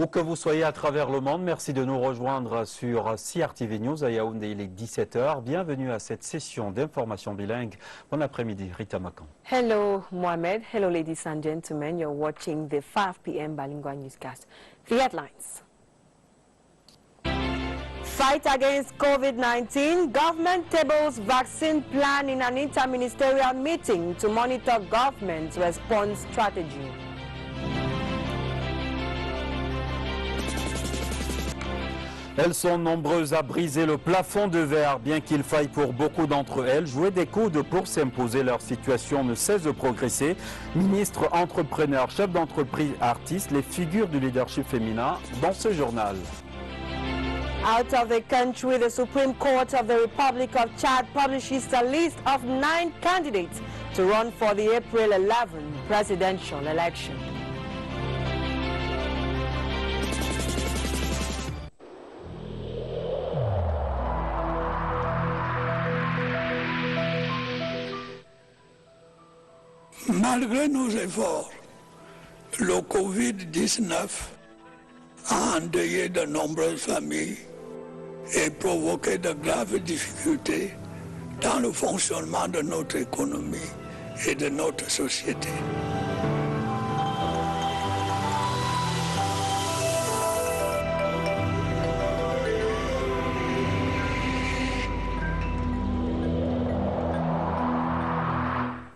Où que vous soyez à travers le monde, merci de nous rejoindre sur CRTV News à Yaoundé, il est 17h. Bienvenue à cette session d'information bilingue. Bon après-midi, Rita Makan. Hello, Mohamed. Hello, ladies and gentlemen. You're watching the 5 p.m. bilingual newscast. The headlines. Fight against COVID-19. Government tables vaccine plan in an interministerial meeting to monitor government's response strategy. Elles sont nombreuses à briser le plafond de verre, bien qu'il faille pour beaucoup d'entre elles jouer des coudes pour s'imposer. Leur situation ne cesse de progresser. Ministres, entrepreneurs, chefs d'entreprise, artistes, les figures du leadership féminin dans ce journal. Out of the country, the Supreme Court of the Republic of Chad publishes a list of 9 candidates to run for the April 11 presidential election. Malgré nos efforts, le Covid-19 a endeuillé de nombreuses familles et provoqué de graves difficultés dans le fonctionnement de notre économie et de notre société.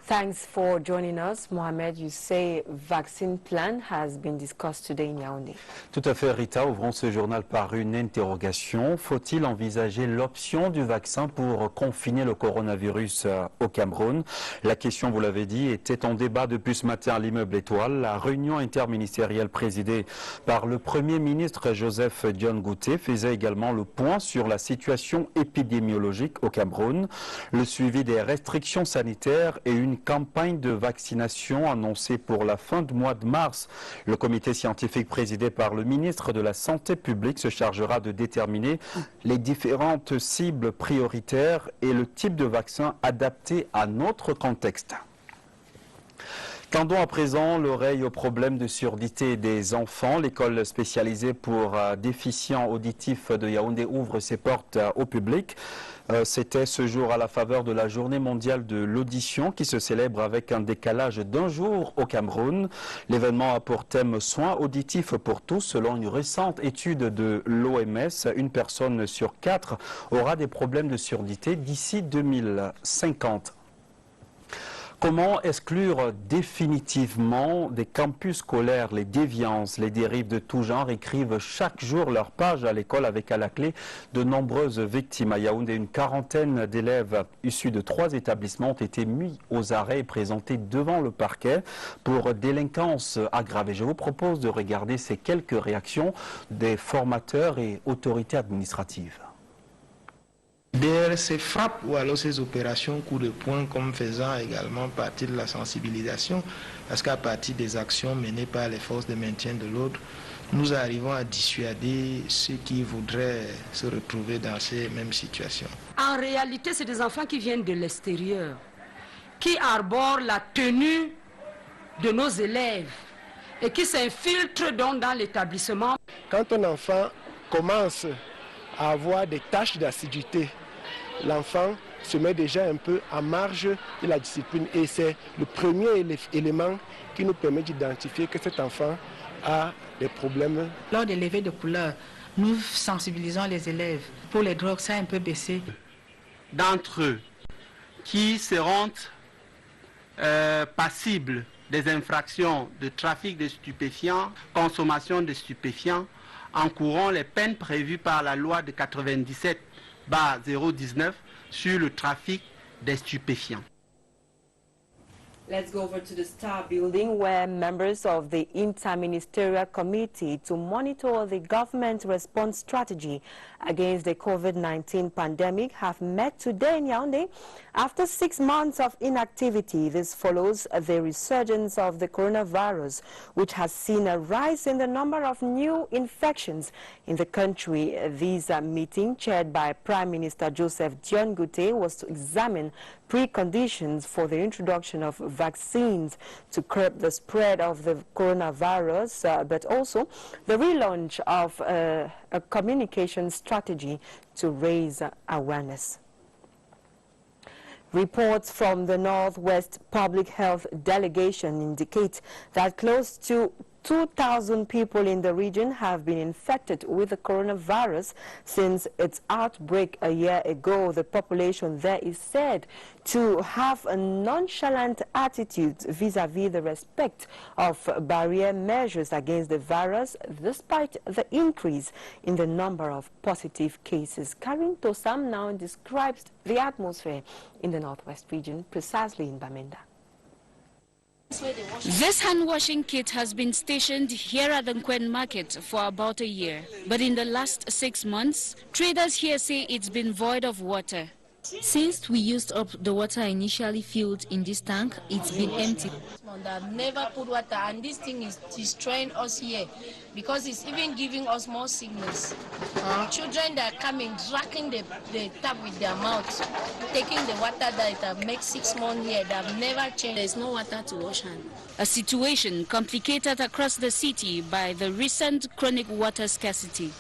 Thanks for joining us. Mohamed, you say vaccine plan has been discussed today in Yaoundé. Tout à fait, Rita. Ouvrons ce journal par une interrogation. Faut-il envisager l'option du vaccin pour confiner le coronavirus au Cameroun? La question, vous l'avez dit, était en débat depuis ce matin à l'immeuble Étoile. La réunion interministérielle présidée par le Premier ministre Joseph Dion Ngouté faisait également le point sur la situation épidémiologique au Cameroun, le suivi des restrictions sanitaires et une campagne de vaccination annoncée pour la fin du mois de mars. Le comité scientifique présidé par le ministre de la Santé publique se chargera de déterminer les différentes cibles prioritaires et le type de vaccin adapté à notre contexte. Tendons à présent l'oreille aux problèmes de surdité des enfants. L'école spécialisée pour déficients auditifs de Yaoundé ouvre ses portes au public. C'était ce jour à la faveur de la journée mondiale de l'audition qui se célèbre avec un décalage d'un jour au Cameroun. L'événement a pour thème soins auditifs pour tous. Selon une récente étude de l'OMS, une personne sur 4 aura des problèmes de surdité d'ici 2050. Comment exclure définitivement des campus scolaires? Les déviances, les dérives de tout genre écrivent chaque jour leur page à l'école avec à la clé de nombreuses victimes. À Yaoundé, une quarantaine d'élèves issus de 3 établissements ont été mis aux arrêts et présentés devant le parquet pour délinquance aggravée. Je vous propose de regarder ces quelques réactions des formateurs et autorités administratives. Derrière ces frappes ou alors ces opérations coup de poing comme faisant également partie de la sensibilisation, parce qu'à partir des actions menées par les forces de maintien de l'ordre, nous arrivons à dissuader ceux qui voudraient se retrouver dans ces mêmes situations. En réalité, c'est des enfants qui viennent de l'extérieur, qui arborent la tenue de nos élèves et qui s'infiltrent donc dans l'établissement. Quand un enfant commence à avoir des tâches d'assiduité, l'enfant se met déjà un peu à marge de la discipline et c'est le premier élément qui nous permet d'identifier que cet enfant a des problèmes. Lors des levées de couleur, nous sensibilisons les élèves. Pour les drogues, ça a un peu baissé. D'entre eux qui seront passibles des infractions de trafic de stupéfiants, consommation de stupéfiants, encourant les peines prévues par la loi de 97/019 sur le trafic des stupéfiants. Let's go over to the Star Building where members of the Interministerial Committee to monitor the government response strategy against the COVID-19 pandemic have met today in Yaoundé. After 6 months of inactivity, this follows the resurgence of the coronavirus, which has seen a rise in the number of new infections in the country. This meeting, chaired by Prime Minister Joseph Dion Ngouté, was to examine preconditions for the introduction of vaccines to curb the spread of the coronavirus, but also the relaunch of a communication strategy to raise awareness. Reports from the Northwest Public Health Delegation indicate that close to 2,000 people in the region have been infected with the coronavirus since its outbreak a year ago. The population there is said to have a nonchalant attitude vis-à-vis the respect of barrier measures against the virus, despite the increase in the number of positive cases. Karin Tosam now describes the atmosphere in the Northwest region, precisely in Bamenda. This hand-washing kit has been stationed here at the Nkwen market for about a year. But in the last 6 months, traders here say it's been void of water. Since we used up the water initially filled in this tank, it's been empty. I've never put water, and this thing is destroying us here because it's even giving us more sickness. Children that are coming, dragging the tap with their mouth, taking the water that makes 6 months here, that have never changed. There's no water to wash hands. A situation complicated across the city by the recent chronic water scarcity.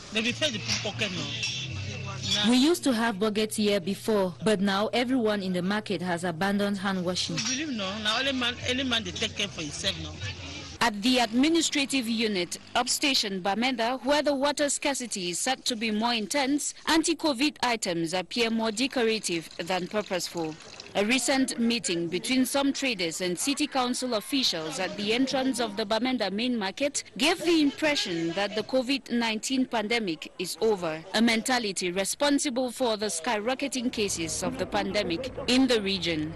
We used to have buckets here before, but now everyone in the market has abandoned hand washing. At the administrative unit, upstation Bamenda, where the water scarcity is said to be more intense, anti-COVID items appear more decorative than purposeful. A recent meeting between some traders and city council officials at the entrance of the Bamenda main market gave the impression that the COVID-19 pandemic is over, a mentality responsible for the skyrocketing cases of the pandemic in the region.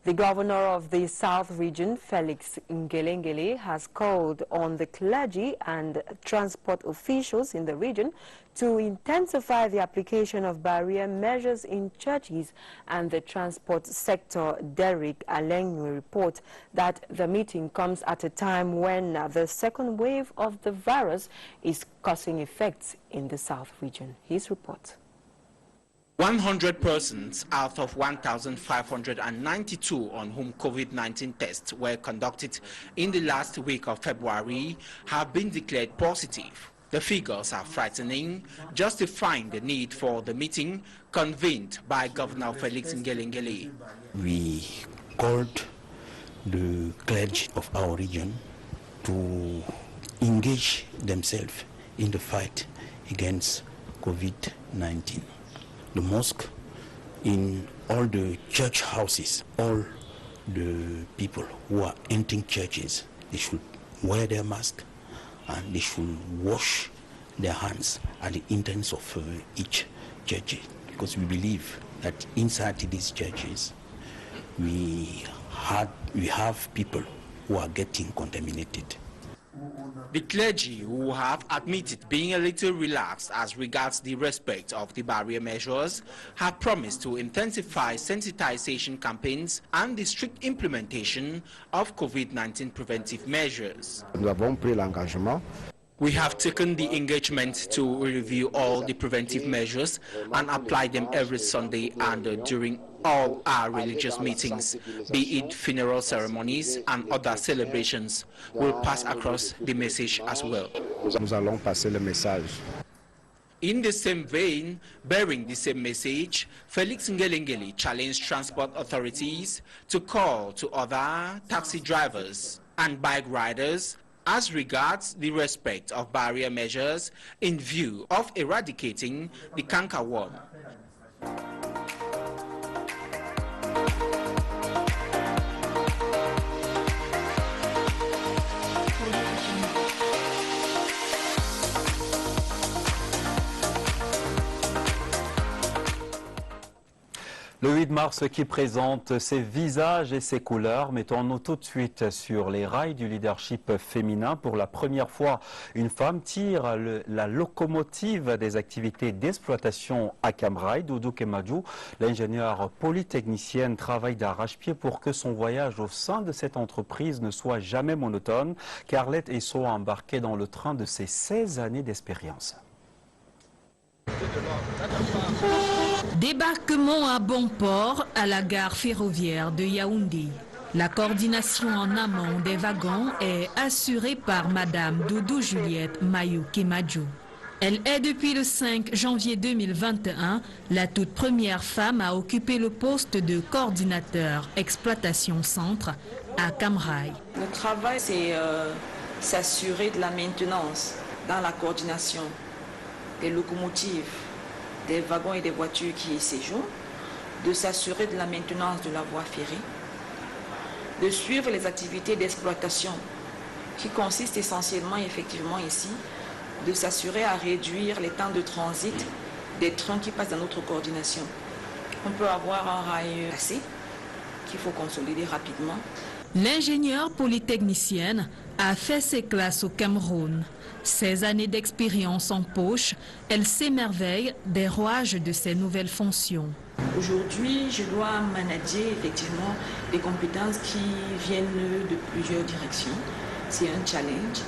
The governor of the South region, Felix Ngelengele, has called on the clergy and transport officials in the region to intensify the application of barrier measures in churches and the transport sector. Derek Alengwe reports that the meeting comes at a time when the second wave of the virus is causing effects in the South region. His report. 100 persons out of 1,592 on whom COVID-19 tests were conducted in the last week of February have been declared positive. The figures are frightening, justifying the need for the meeting convened by Governor Felix Ngelengele. We called the clergy of our region to engage themselves in the fight against COVID-19. The mosque, in all the church houses, all the people who are entering churches, they should wear their mask and they should wash their hands at the entrance of each church, because we believe that inside these churches we have people who are getting contaminated. The clergy, who have admitted being a little relaxed as regards the respect of the barrier measures, have promised to intensify sensitization campaigns and the strict implementation of COVID-19 preventive measures. We have taken the engagement to review all the preventive measures and apply them every Sunday and during all our religious meetings, be it funeral ceremonies and other celebrations. We'll pass across the message as well. In the same vein, bearing the same message, Felix Ngelengele challenged transport authorities to call to other taxi drivers and bike riders as regards the respect of barrier measures in view of eradicating the cankerworm. Le 8 mars qui présente ses visages et ses couleurs. Mettons-nous tout de suite sur les rails du leadership féminin. Pour la première fois, une femme tire la locomotive des activités d'exploitation à Camrail. Doudou Kemadjou, l'ingénieure polytechnicienne, travaille d'arrache-pied pour que son voyage au sein de cette entreprise ne soit jamais monotone. Carlette Esso a embarqué dans le train de ses 16 années d'expérience. Débarquement à bon port à la gare ferroviaire de Yaoundé. La coordination en amont des wagons est assurée par Madame Doudou Juliette Mayou-Kemadjo. Elle est depuis le 5 janvier 2021 la toute première femme à occuper le poste de coordinateur exploitation centre à Cam Rai. Le travail, c'est s'assurer de la maintenance dans la coordination des locomotives, des wagons et des voitures qui y séjournent, de s'assurer de la maintenance de la voie ferrée, de suivre les activités d'exploitation qui consistent essentiellement effectivement ici, de s'assurer à réduire les temps de transit des trains qui passent dans notre coordination. On peut avoir un rail cassé qu'il faut consolider rapidement. L'ingénieure polytechnicienne a fait ses classes au Cameroun. 16 années d'expérience en poche, elle s'émerveille des rouages de ses nouvelles fonctions. Aujourd'hui, je dois manager effectivement des compétences qui viennent de plusieurs directions. C'est un challenge.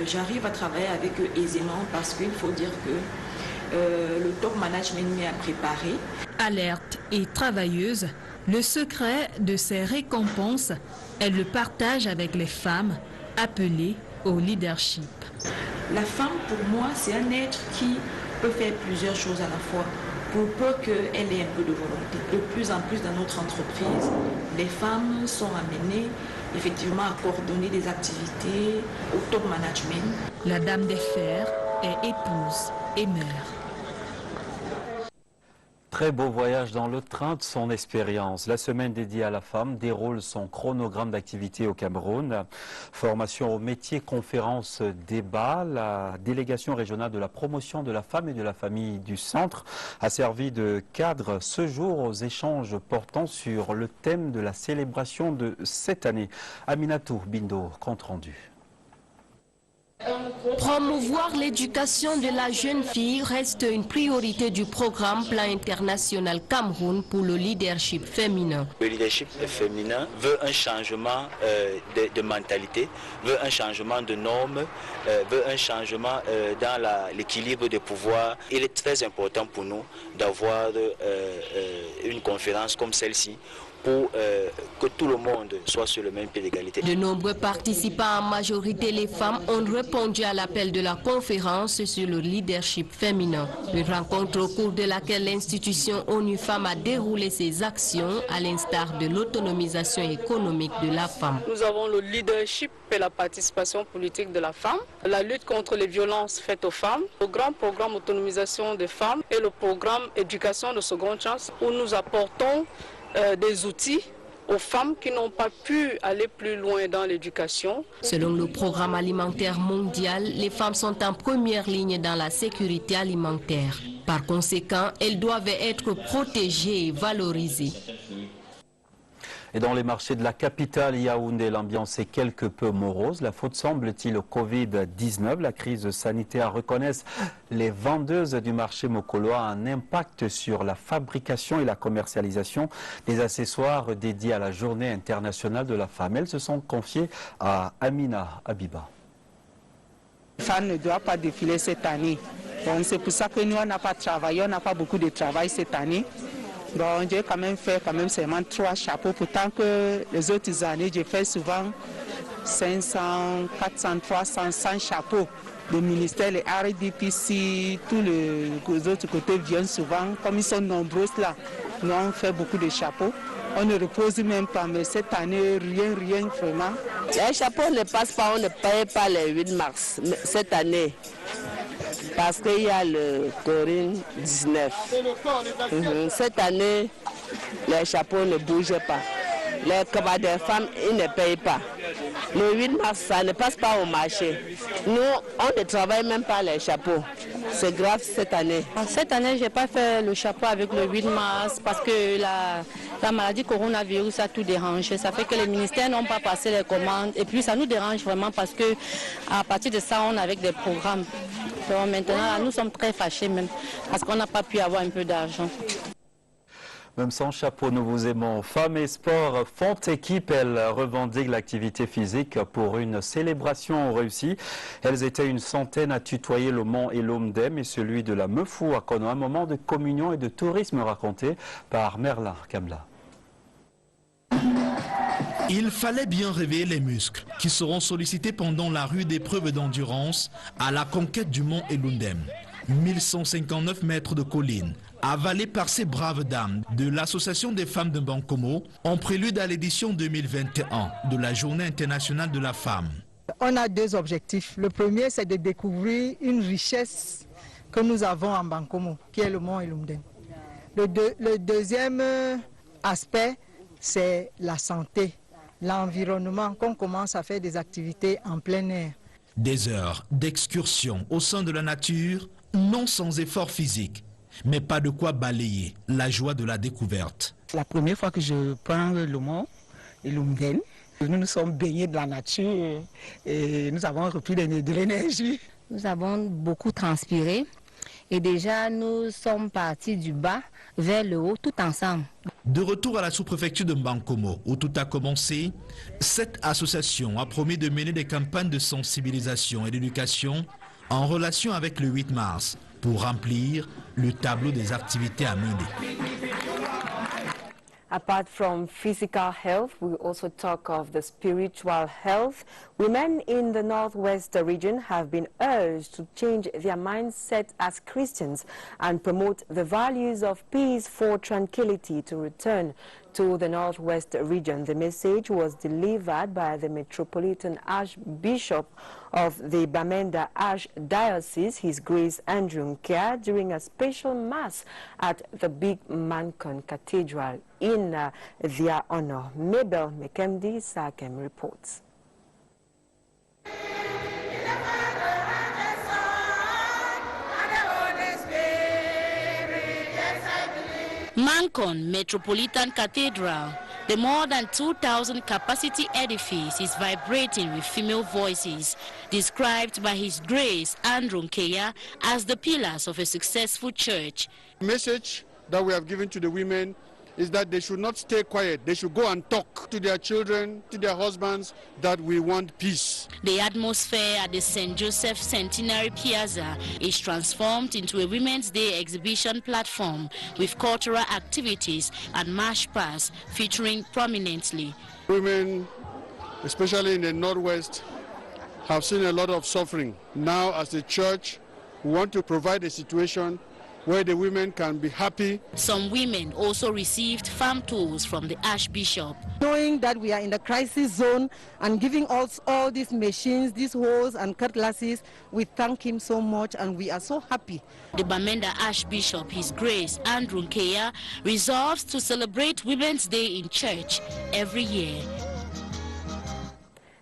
J'arrive à travailler avec eux aisément parce qu'il faut dire que le top management m'est à préparer. Alerte et travailleuse, le secret de ses récompenses, elle le partage avec les femmes appelées au leadership. La femme, pour moi, c'est un être qui peut faire plusieurs choses à la fois, pour peu qu'elle ait un peu de volonté. De plus en plus dans notre entreprise, les femmes sont amenées effectivement à coordonner des activités au top management. La dame des fers est épouse et mère. Très beau voyage dans le train de son expérience. La semaine dédiée à la femme déroule son chronogramme d'activité au Cameroun. Formation au métier, conférences, débats. La délégation régionale de la promotion de la femme et de la famille du centre a servi de cadre ce jour aux échanges portant sur le thème de la célébration de cette année. Aminatou Bindo, compte rendu. Promouvoir l'éducation de la jeune fille reste une priorité du programme Plan international Cameroun pour le leadership féminin. Le leadership féminin veut un changement de mentalité, veut un changement de normes, veut un changement dans l'équilibre des pouvoirs. Il est très important pour nous d'avoir une conférence comme celle-ci pour que tout le monde soit sur le même pied d'égalité. De nombreux participants, en majorité les femmes, ont répondu à l'appel de la conférence sur le leadership féminin. Une rencontre au cours de laquelle l'institution ONU Femmes a déroulé ses actions à l'instar de l'autonomisation économique de la femme. Nous avons le leadership et la participation politique de la femme, la lutte contre les violences faites aux femmes, le grand programme autonomisation des femmes et le programme éducation de seconde chance où nous apportons des outils aux femmes qui n'ont pas pu aller plus loin dans l'éducation. Selon le programme alimentaire mondial, les femmes sont en première ligne dans la sécurité alimentaire. Par conséquent, elles doivent être protégées et valorisées. Et dans les marchés de la capitale Yaoundé, l'ambiance est quelque peu morose. La faute semble-t-il au Covid-19. La crise sanitaire, reconnaissent les vendeuses du marché mokoloa, un impact sur la fabrication et la commercialisation des accessoires dédiés à la Journée internationale de la femme. Elles se sont confiées à Amina Abiba. Les femmes ne doivent pas défiler cette année. Donc c'est pour ça que nous, on n'a pas travaillé, on n'a pas beaucoup de travail cette année. Donc j'ai quand même fait seulement 3 chapeaux, pourtant que les autres années, j'ai fait souvent 500, 400, 300, 100 chapeaux. Le ministère, les RDPC, tous les autres côtés viennent souvent, comme ils sont nombreux là. Nous on fait beaucoup de chapeaux. On ne repose même pas, mais cette année, rien vraiment. Les chapeaux ne passent pas, on ne paye pas le 8 mars cette année. Parce qu'il y a le Covid-19. Cette année, les chapeaux ne bougent pas. Les cabas des femmes, ils ne payent pas. Le 8 mars, ça ne passe pas au marché. Nous, on ne travaille même pas les chapeaux. C'est grave cette année. Cette année, je n'ai pas fait le chapeau avec le 8 mars parce que la maladie coronavirus a tout dérangé. Ça fait que les ministères n'ont pas passé les commandes. Et puis ça nous dérange vraiment parce qu'à partir de ça, on a avec des programmes. Donc maintenant, nous sommes très fâchés même parce qu'on n'a pas pu avoir un peu d'argent. Même sans chapeau, nous vous aimons. Femmes et sport font équipe. Elles revendiquent l'activité physique pour une célébration réussie. Elles étaient une centaine à tutoyer le mont et l'Omdem et celui de la Meufou à Kono. Un moment de communion et de tourisme raconté par Merlin Kamla. Il fallait bien réveiller les muscles qui seront sollicités pendant la rude épreuve d'endurance à la conquête du mont Elundem. 1159 mètres de colline, avalés par ces braves dames de l'Association des femmes de Bankomo, en prélude à l'édition 2021 de la Journée internationale de la femme. On a deux objectifs. Le premier, c'est de découvrir une richesse que nous avons en Bankomo, qui est le mont Elundem. Le deuxième aspect, c'est la santé, l'environnement, qu'on commence à faire des activités en plein air. Des heures d'excursion au sein de la nature, non sans effort physique, mais pas de quoi balayer la joie de la découverte. C'est la première fois que je prends le mont Elundem. Nous nous sommes baignés de la nature et nous avons repris de l'énergie. Nous avons beaucoup transpiré et déjà nous sommes partis du bas vers le haut tout ensemble. De retour à la sous-préfecture de Bankomo, où tout a commencé, cette association a promis de mener des campagnes de sensibilisation et d'éducation en relation avec le 8 mars pour remplir le tableau des activités à mener. Apart from physical health, we also talk of the spiritual health. Women in the Northwest region have been urged to change their mindset as Christians and promote the values of peace for tranquility to return to the Northwest region. The message was delivered by the Metropolitan Archbishop of the Bamenda Archdiocese, His Grace Andrew Nkea, during a special mass at the Big Mancon Cathedral in their honor. Mabel Mekemdi Sakem reports. Mancon Metropolitan Cathedral, the more than 2,000 capacity edifice, is vibrating with female voices, described by His Grace Andrew Nkea as the pillars of a successful church. The message that we have given to the women is that they should not stay quiet. They should go and talk to their children, to their husbands, that we want peace. The atmosphere at the St. Joseph Centenary Piazza is transformed into a Women's Day exhibition platform with cultural activities and march past featuring prominently. Women, especially in the Northwest, have seen a lot of suffering. Now, as a church, we want to provide a situation where the women can be happy. Some women also received farm tools from the Archbishop. Knowing that we are in the crisis zone and giving us all these machines, these hoes and cutlasses, we thank him so much and we are so happy. The Bamenda Archbishop, His Grace Andrew Nkea, resolves to celebrate Women's Day in church every year.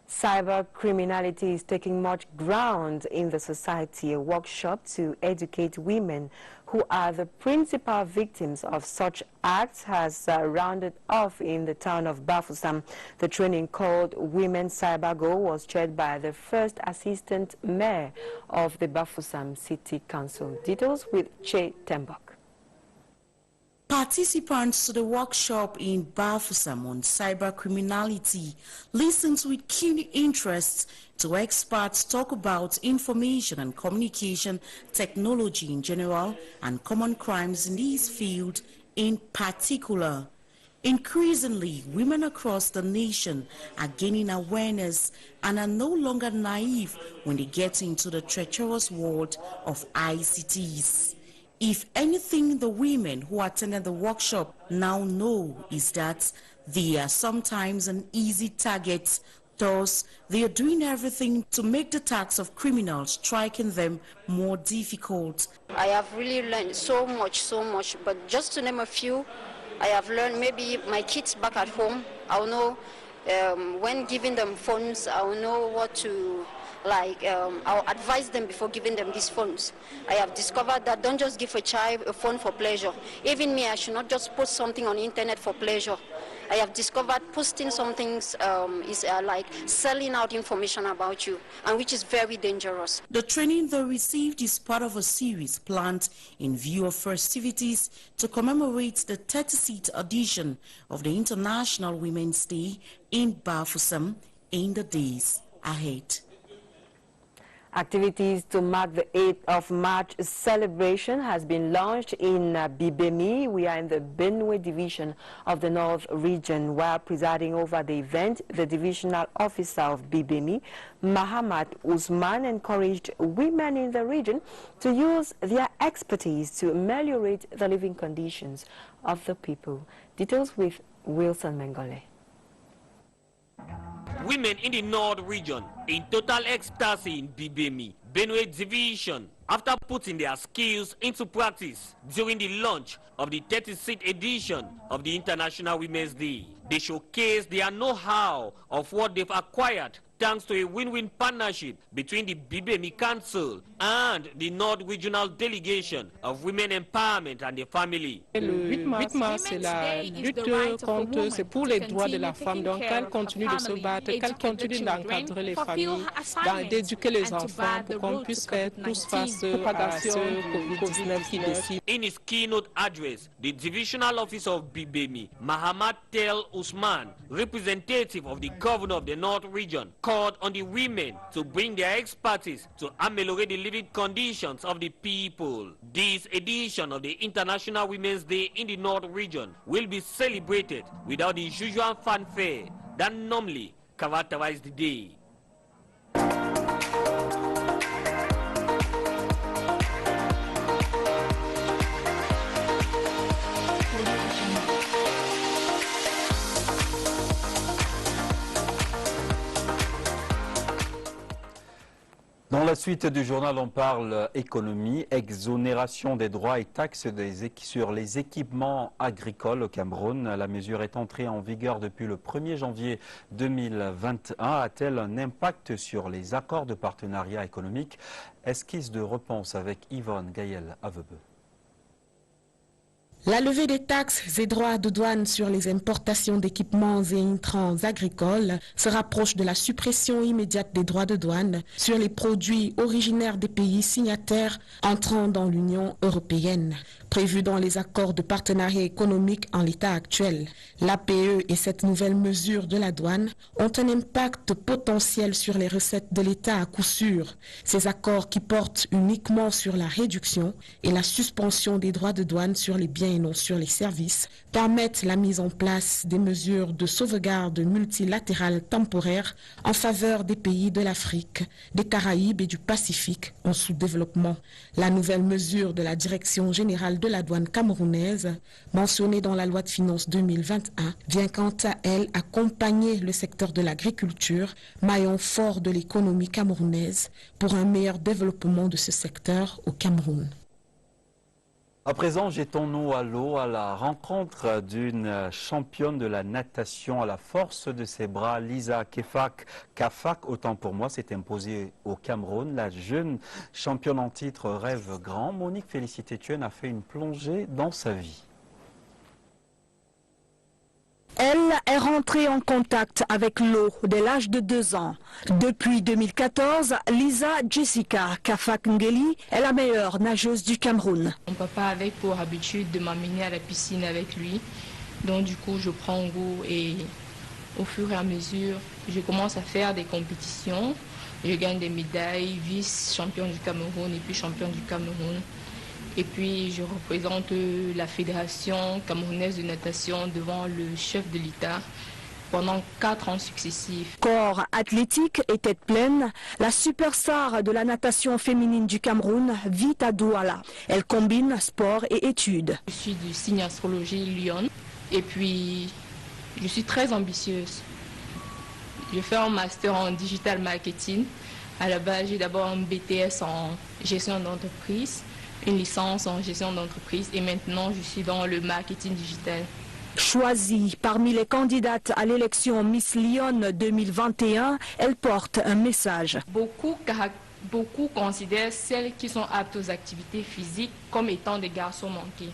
Cyber criminality is taking much ground in the society. A workshop to educate women who are the principal victims of such acts has rounded off in the town of Bafoussam. The training, called Women Cyber Go, was chaired by the first assistant mayor of the Bafoussam City Council. Details with Che Tembak. Participants to the workshop in Bafoussam on cyber criminality listened with keen interest to experts talk about information and communication technology in general and common crimes in this field in particular. Increasingly, women across the nation are gaining awareness and are no longer naive when they get into the treacherous world of ICTs. If anything, the women who attended the workshop now know is that they are sometimes an easy target. Thus, they are doing everything to make the task of criminals striking them more difficult. I have really learned so much, but just to name a few, I have learned maybe my kids back at home, I'll know when giving them phones, I'll know what to, I'll advise them before giving them these phones. I have discovered that don't just give a child a phone for pleasure. Even me, I should not just post something on the internet for pleasure. I have discovered posting some things is like selling out information about you, and which is very dangerous. The training they received is part of a series planned in view of festivities to commemorate the 36th edition of the International Women's Day in Bafoussam in the days ahead. Activities to mark the 8th of March celebration has been launched in Bibemi. We are in the Benue division of the North region. While presiding over the event, the divisional officer of Bibemi, Mahamat Usman, encouraged women in the region to use their expertise to ameliorate the living conditions of the people. Details with Wilson Mengole. Women in the North region in total ecstasy in Bibemi, Benue division, after putting their skills into practice during the launch of the 36th edition of the International Women's Day. They showcased their know-how of what they've acquired thanks to a win-win partnership between the Bibemi Council and the North Regional Delegation of Women Empowerment and the Family. Le 8 mars, c'est la lutte contre, c'est pour les droits de la femme. Donc, qu'elle continue de se battre, qu'elle continue d'encadrer les familles, d'éduquer les enfants pour qu'on puisse faire tous face à ce Covid-19 qui décide. In his keynote address, the divisional officer of Bibemi, Mahamat Tel Usman, representative of the governor of the North region, called on the women to bring their expertise to ameliorate the living conditions of the people. This edition of the International Women's Day in the North region will be celebrated without the usual fanfare that normally characterize the day. Dans la suite du journal, on parle économie, exonération des droits et taxes sur les équipements agricoles au Cameroun. La mesure est entrée en vigueur depuis le 1er janvier 2021. A-t-elle un impact sur les accords de partenariat économique? Esquisse de réponse avec Yvonne Gaël-Avebeu. La levée des taxes et droits de douane sur les importations d'équipements et intrants agricoles se rapproche de la suppression immédiate des droits de douane sur les produits originaires des pays signataires entrant dans l'Union européenne. Prévu dans les accords de partenariat économique en l'état actuel, l'APE et cette nouvelle mesure de la douane ont un impact potentiel sur les recettes de l'État à coup sûr. Ces accords qui portent uniquement sur la réduction et la suspension des droits de douane sur les biens et non sur les services permettent la mise en place des mesures de sauvegarde multilatérales temporaires en faveur des pays de l'Afrique, des Caraïbes et du Pacifique en sous-développement. La nouvelle mesure de la Direction générale de la douane camerounaise, mentionnée dans la loi de finances 2021, vient quant à elle accompagner le secteur de l'agriculture, maillon fort de l'économie camerounaise, pour un meilleur développement de ce secteur au Cameroun. À présent, jetons-nous à l'eau à la rencontre d'une championne de la natation à la force de ses bras, Lisa Kafak, autant pour moi, s'est imposée au Cameroun. La jeune championne en titre rêve grand. Monique Félicité-Thuen a fait une plongée dans sa vie. Elle est rentrée en contact avec l'eau dès l'âge de 2 ans. Depuis 2014, Lisa Jessica Kafak-Ngeli est la meilleure nageuse du Cameroun. Mon papa avait pour habitude de m'amener à la piscine avec lui. Donc du coup, je prends goût et au fur et à mesure, je commence à faire des compétitions. Je gagne des médailles, vice-champion du Cameroun et puis champion du Cameroun. Et puis je représente la fédération camerounaise de natation devant le chef de l'État pendant 4 ans successifs. Corps athlétique et tête pleine, la superstar de la natation féminine du Cameroun vit à Douala. Elle combine sport et études. Je suis du signe astrologie Lion et puis je suis très ambitieuse. Je fais un master en digital marketing. À la base, j'ai d'abord un BTS en gestion d'entreprise, une licence en gestion d'entreprise et maintenant je suis dans le marketing digital. Choisie parmi les candidates à l'élection Miss Lyon 2021, elle porte un message. Beaucoup considèrent celles qui sont aptes aux activités physiques comme étant des garçons manqués.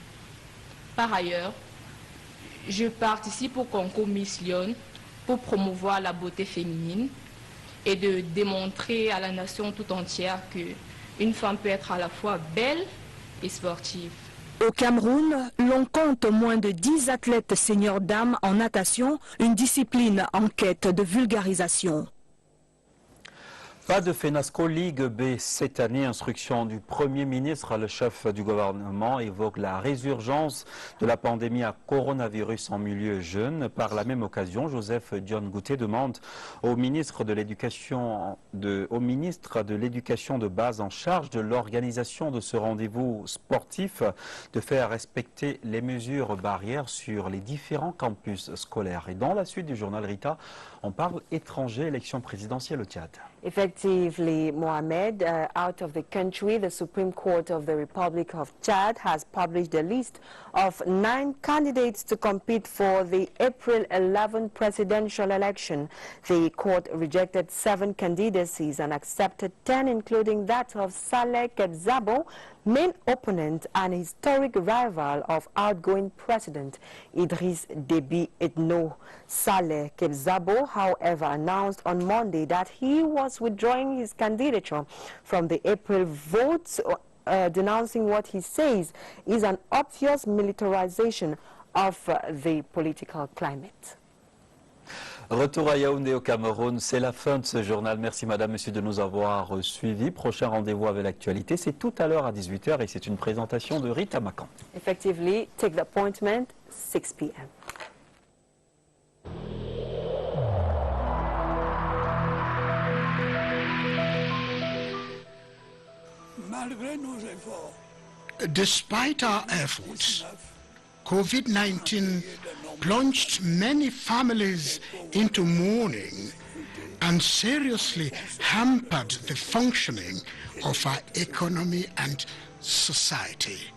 Par ailleurs, je participe au concours Miss Lyon pour promouvoir la beauté féminine et de démontrer à la nation tout entière qu'une femme peut être à la fois belle et sportive. Au Cameroun, l'on compte moins de 10 athlètes seniors dames en natation, une discipline en quête de vulgarisation. Pas de FENASCO Ligue B cette année. Instruction du Premier ministre. Le chef du gouvernement évoque la résurgence de la pandémie à coronavirus en milieu jeune. Par la même occasion, Joseph Dion Gouté demande au ministre de l'Éducation de base en charge de l'organisation de ce rendez-vous sportif de faire respecter les mesures barrières sur les différents campus scolaires. Et dans la suite du journal Rita, on parle étranger, élection présidentielle au Tchad. Effectively, Mohamed, out of the country, the Supreme Court of the Republic of Chad has published a list of 9 candidates to compete for the April 11 presidential election. The court rejected 7 candidacies and accepted 10, including that of Saleh Kebzabo, main opponent and historic rival of outgoing President Idriss Déby Itno. Saleh Kebzabo, however, announced on Monday that he was withdrawing his candidature from the April votes, denouncing what he says is an obvious militarization of the political climate. Retour à Yaoundé au Cameroun, c'est la fin de ce journal. Merci madame, monsieur de nous avoir suivis. Prochain rendez-vous avec l'actualité, c'est tout à l'heure à 18 h et c'est une présentation de Rita Makan. Effectively, take the appointment, 6 p.m. Despite our efforts, COVID-19 plunged many families into mourning and seriously hampered the functioning of our economy and society.